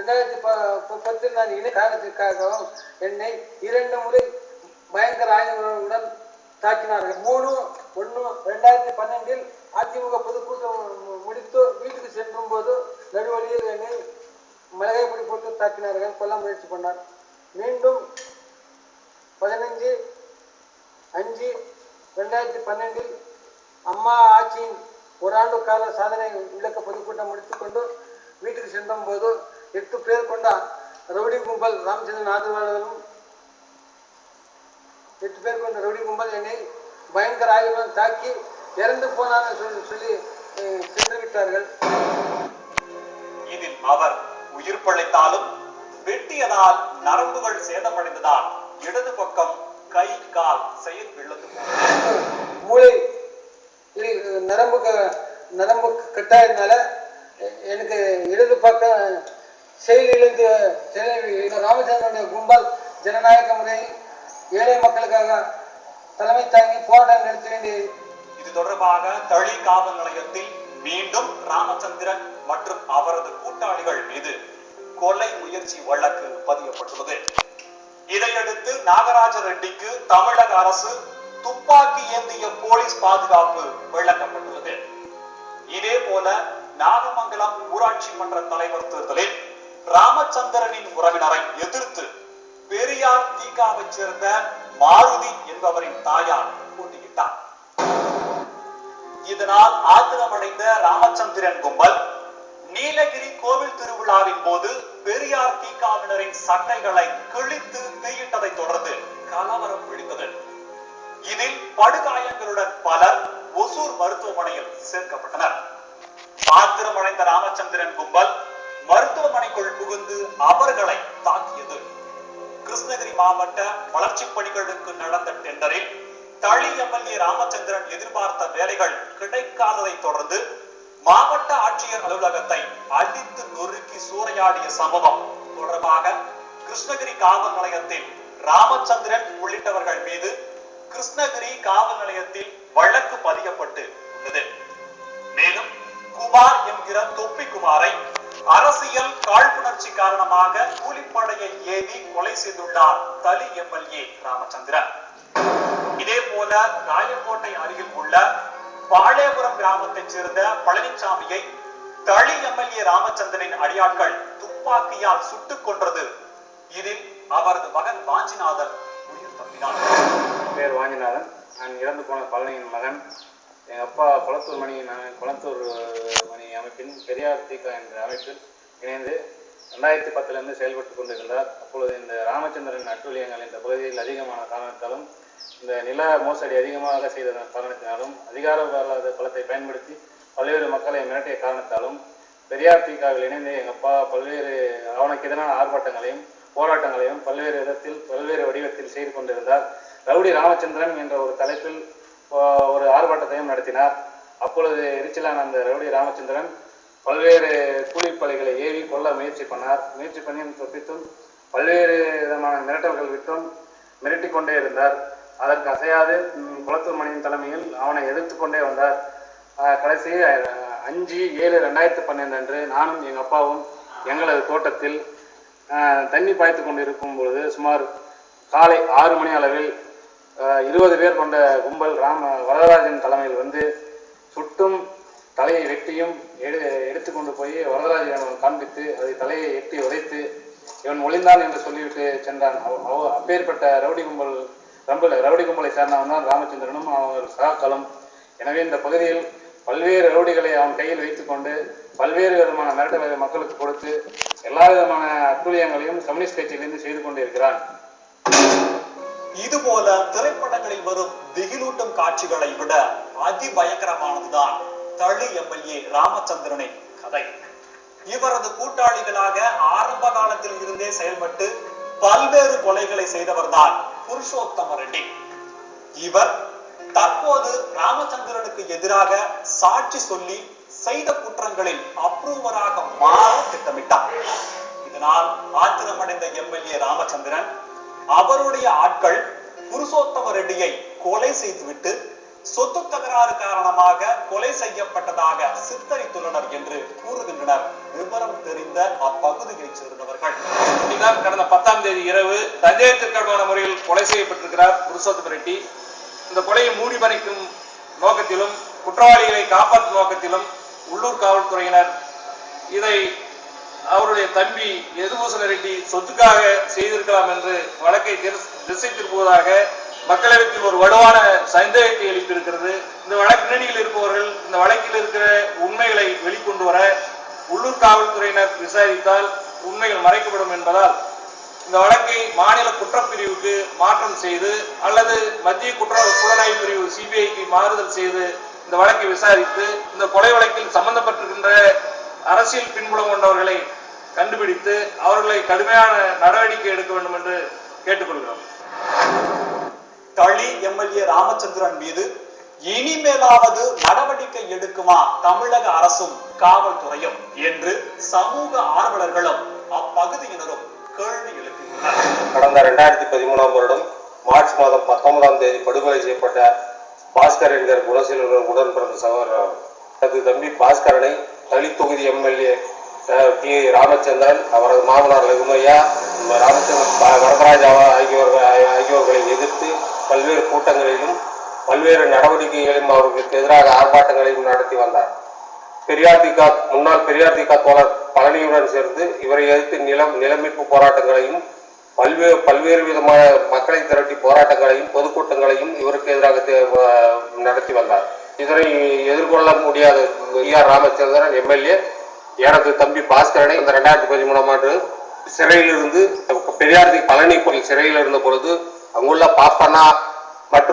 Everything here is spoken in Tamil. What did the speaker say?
2010 நான் இணை காரணத்திற்காகவும் என்னை 2 முறை பயங்கர ஆயுதங்களுடன் தாக்கினார்கள். 3/1/2012 அதிமுக பொதுக்கூட்டம் முடித்து வீட்டுக்கு சென்றும் போது நடுவழியில் என்னை மிளகாய் பொடி போட்டு தாக்கினார்கள், கொல்ல முயற்சி பண்ணார். மீண்டும் 15/5/2012 அம்மா ஆட்சியின் 1 ஆண்டு கால சாதனை விளக்க பொதுக்கூட்டம் முடித்துக்கொண்டு வீட்டுக்கு சென்ற போது 8 பேர் கொண்ட ரவுடி கும்பல் ராமச்சந்திரன் ஆதரவாளர்களும் 8 பேர் கொண்ட ரவுடி கும்பல் என்னை பயங்கர ஆயுதம் தாக்கி இறந்து போனான்னு சொல்லி சென்று விட்டார்கள். இதில் அவர் உயிர் பிழைத்தாலும் வெட்டியதால் நரம்புகள் சேதமடைந்ததால் இடது பக்கம் கை கால் செயல் இழந்து மூளை நரம்பு கட்டாயதுனால எனக்கு இடது பக்கம் செயல் இழந்து ராமச்சந்திரனுடைய கும்பல் ஜனநாயக முறையில் ஏழை மக்களுக்காக தலைமை தாங்கி போராட்டம் நடத்த வேண்டியது. இது தொடர்பாக தளி காவல் நிலையத்தில் மீண்டும் ராமச்சந்திரன் மற்றும் அவரது கூட்டாளிகள் மீது கொலை முயற்சி வழக்கு பதியப்பட்டுள்ளது. இதையடுத்து நாகராஜ ரெட்டிக்கு தமிழக அரசு துப்பாக்கி ஏந்திய போலீஸ் பாதுகாப்பு வழங்கப்பட்டுள்ளது. இதே போல நாகமங்கலம் ஊராட்சி மன்ற தலைவர் தேர்தலில் ராமச்சந்திரனின் உறவினரை எதிர்த்து பெரியார் தீகாவை சேர்ந்த மாருதி என்பவரின் தாயார் போட்டியிட்டார். இதனால் ஆத்திரமடைந்த ராமச்சந்திரன் கும்பல் நீலகிரி கோவில் திருவிழாவின் போது பெரியார் தீகாவினரின் சட்டைகளை கிழித்து தீயிட்டதை தொடர்ந்து கலவரம் வெடித்தது. இதில் படுகாயங்களுடன் பலர் ஒசூர் மருத்துவமனையில் சேர்க்கப்பட்டனர். ஆத்திரமடைந்த ராமச்சந்திரன் கும்பல் மருத்துவமனைக்குள் புகுந்து அவர்களை தாக்கியது. கிருஷ்ணகிரி மாவட்ட வளர்ச்சி பணிகளுக்கு நடந்த டெண்டரில் தளி எம்எல்ஏ ராமச்சந்திரன் எதிர்பார்த்த வேலைகள் கிடைக்காததை தொடர்ந்து மாவட்ட ஆட்சியர் அலுவலகத்தை அடித்து நொறுக்கி சூறையாடிய சம்பவம் தொடர்பாக கிருஷ்ணகிரி காவல் நிலையத்தில் ராமச்சந்திரன் உள்ளிட்டவர்கள் மீது கிருஷ்ணகிரி காவல் நிலையத்தில் வழக்கு பதியப்பட்டு உள்ளது. மேலும் குமார் என்கிற தொப்பி குமாரை அரசியல் காழ்ப்புணர்ச்சி காரணமாக கூலிப்படையை ஏவி கொலை செய்துள்ளார் தளி எம்எல்ஏ ராமச்சந்திரன். இதே போல ராயக்கோட்டை அருகில் உள்ள பாளையபுரம் கிராமத்தைச் சேர்ந்த பழனிசாமியை தளி எம்எல்ஏ ராமச்சந்திரனின் அடியாட்கள் துப்பாக்கியால் சுட்டுக் கொன்றது. இதில் அவரது மகன் வாஞ்சிநாதன் உயிர் தப்பினார். பேர் வாஞ்சிநாதன். நான் இறந்து போன பழனியின் மகன். எங்கள் அப்பா குளத்தூர் மணி அமைப்பின் பெரியார் தீகா என்ற அமைப்பில் இணைந்து 2010 செயல்பட்டு கொண்டிருந்தார். அப்பொழுது இந்த ராமச்சந்திரன் அட்டூழியங்கள் இந்த பகுதியில் அதிகமான காரணத்தாலும் இந்த நில மோசடி அதிகமாக செய்த காரணத்தினாலும் அதிகாரவாத பலத்தை பயன்படுத்தி பல்வேறு மக்களை மிரட்டிய காரணத்தாலும் பெரியார் தீகாவில் இணைந்து எங்கள் அப்பா பல்வேறு அவனுக்கு எதிரான ஆர்ப்பாட்டங்களையும் போராட்டங்களையும் பல்வேறு விதத்தில் பல்வேறு வடிவத்தில் செய்து கொண்டிருந்தார். ரவுடி ராமச்சந்திரன் என்ற ஒரு தலைப்பில் ஒரு ஆர்ப்பாட்டத்தையும் நடத்தினார். அப்பொழுது எரிச்சலான அந்த ரவுடி ராமச்சந்திரன் பல்வேறு கூலிப்படைகளை ஏவி கொல்ல முயற்சி பண்ணி தொப்பித்தும் பல்வேறு விதமான மிரட்டல்கள் விட்டும் மிரட்டி கொண்டே இருந்தார். அதற்கு அசையாது குளத்தூர் மணியின் தலைமையில் அவனை எதிர்த்து கொண்டே வந்தார். கடைசி 5/7/2012 அன்று நானும் எங்கள் அப்பாவும் எங்களது தோட்டத்தில் தண்ணி பாய்த்து கொண்டு இருக்கும் பொழுது சுமார் காலை 6 மணி அளவில் 20 பேர் கொண்ட கும்பல் வரதராஜன் தலைமையில் வந்து சுட்டும் தலையை வெட்டியும் எடுத்துக்கொண்டு போய் வரதராஜன் காண்பித்து அதை தலையை எட்டி உதைத்து இவன் ஒளிந்தான் என்று சொல்லிவிட்டு சென்றான். அப்பேற்பட்ட ரவுடி கும்பலை சேர்ந்தவன் தான் ராமச்சந்திரனும் அவர் சகாக்களும். எனவே இந்த பகுதியில் பல்வேறு ரவுடிகளை அவன் கையில் வைத்துக்கொண்டு பல்வேறு விதமான மிரட்டல்களை மக்களுக்கு கொடுத்து எல்லா விதமான அட்டூழியங்களையும் கம்யூனிஸ்ட் கட்சியிலிருந்து செய்து கொண்டிருக்கிறான். இதுபோல திரைப்படங்களில் வரும் திகிலூட்டும் காட்சிகளை விட அதிபயங்கரமானதுதான் தளி எம்எல்ஏ ராமச்சந்திரனின் கதை. இவரது கூட்டாளிகளாக ஆரம்ப காலத்தில் இருந்தே செயல்பட்டு பல்வேறு கொலைகளை செய்தவர்தான் புருஷோத்தம ரெட்டி. இவர் தற்போது ராமச்சந்திரனுக்கு எதிராக சாட்சி சொல்லி செய்த குற்றங்களில் அப்ரூவராக மாற திட்டமிட்டார். இதனால் ஆத்திரமடைந்த எம்எல்ஏ ராமச்சந்திரன் அவருடைய ஆட்கள் புருஷோத்தம ரெட்டியை கொலை செய்துவிட்டு சொத்து தகராறு காரணமாக கொலை செய்யப்பட்டதாக சித்தரித்துள்ளனர் என்று கூறுகின்றனர் விவரம் தெரிந்த அப்பகுதியைச் சேர்ந்தவர்கள். கடந்த 10ஆம் தேதி இரவு தஞ்சயத்திற்கான முறையில் கொலை செய்யப்பட்டிருக்கிறார் புருஷோத்தம ரெட்டி. இந்த கொலையை மூடி மறைக்கும் நோக்கத்திலும் குற்றவாளிகளை காப்பாற்றும் நோக்கத்திலும் உள்ளூர் காவல்துறையினர் இதை அவருடைய தம்பி யதுபூஷண ரெட்டி சொத்துக்காக செய்திருக்கலாம் என்று வழக்கை திசை திருப்புவதாக மக்களிடத்தில் ஒரு வலுவான சந்தேகத்தை எழுப்பியிருக்கிறது. இந்த வழக்கு பின்னணியில் இருப்பவர்கள் இந்த வழக்கில் இருக்கிற உண்மைகளை வெளிக்கொண்டு வர உள்ளூர் காவல்துறையினர் விசாரித்தால் உண்மைகள் மறைக்கப்படும் என்பதால் இந்த வழக்கை மாநில குற்றப்பிரிவுக்கு மாற்றம் செய்து அல்லது மத்திய புலனாய்வு பிரிவு சிபிஐக்கு மாறுதல் செய்து இந்த வழக்கை விசாரித்து இந்த கொலை வழக்கில் சம்பந்தப்பட்டிருக்கின்ற அரசியல் பின்புலம் கொண்டவர்களை கண்டுபிடித்து அவர்களை கடுமையான நடவடிக்கை எடுக்க வேண்டும் என்று கேட்டுக்கொள்கிறோம். தளி எம்எல்ஏ ராமச்சந்திரன் மீது இனிமேலாவது நடவடிக்கை எடுக்குமா தமிழக அரசும் காவல்துறையும் என்று சமூக ஆர்வலர்களும் அப்பகுதியினரும் கேள்வி எழுப்பியுள்ளனர். கடந்த 2013ஆம் வருடம் மார்ச் மாதம் 19ஆம் தேதி படுகொலை செய்யப்பட்ட பாஸ்கர் என்கிற குணசீலனுடன் உடன் பிறந்த சகோதரர் தனது தம்பி பாஸ்கரனை தளி தொகுதி எம்எல்ஏ டி ராமச்சந்திரன், அவரது மாமனார் லகுமையா, ராமச்சந்திரன் வரதராஜ் ஆகியோர்களை எதிர்த்து பல்வேறு கூட்டங்களிலும் பல்வேறு நடவடிக்கைகளையும் அவர்களுக்கு எதிராக ஆர்ப்பாட்டங்களையும் நடத்தி வந்தார். முன்னாள் பெரியார் திக தோழர் பழனியுடன் சேர்ந்து இவரை எதிர்த்து நிலமீட்பு போராட்டங்களையும் பல்வேறு விதமான மக்களை திரட்டி போராட்டங்களையும் பொதுக்கூட்டங்களையும் இவருக்கு எதிராக நடத்தி வந்தார். இதனை எதிர்கொள்ள முடியாத ராமச்சந்திரன் எம்எல்ஏ எனது தம்பி பாஸ்கரனை இந்த 2013ஆம் ஆண்டு சிறையிலிருந்து பெரியார் பழனி சிறையில் இருந்த பொழுது அங்குள்ள பாப்பனா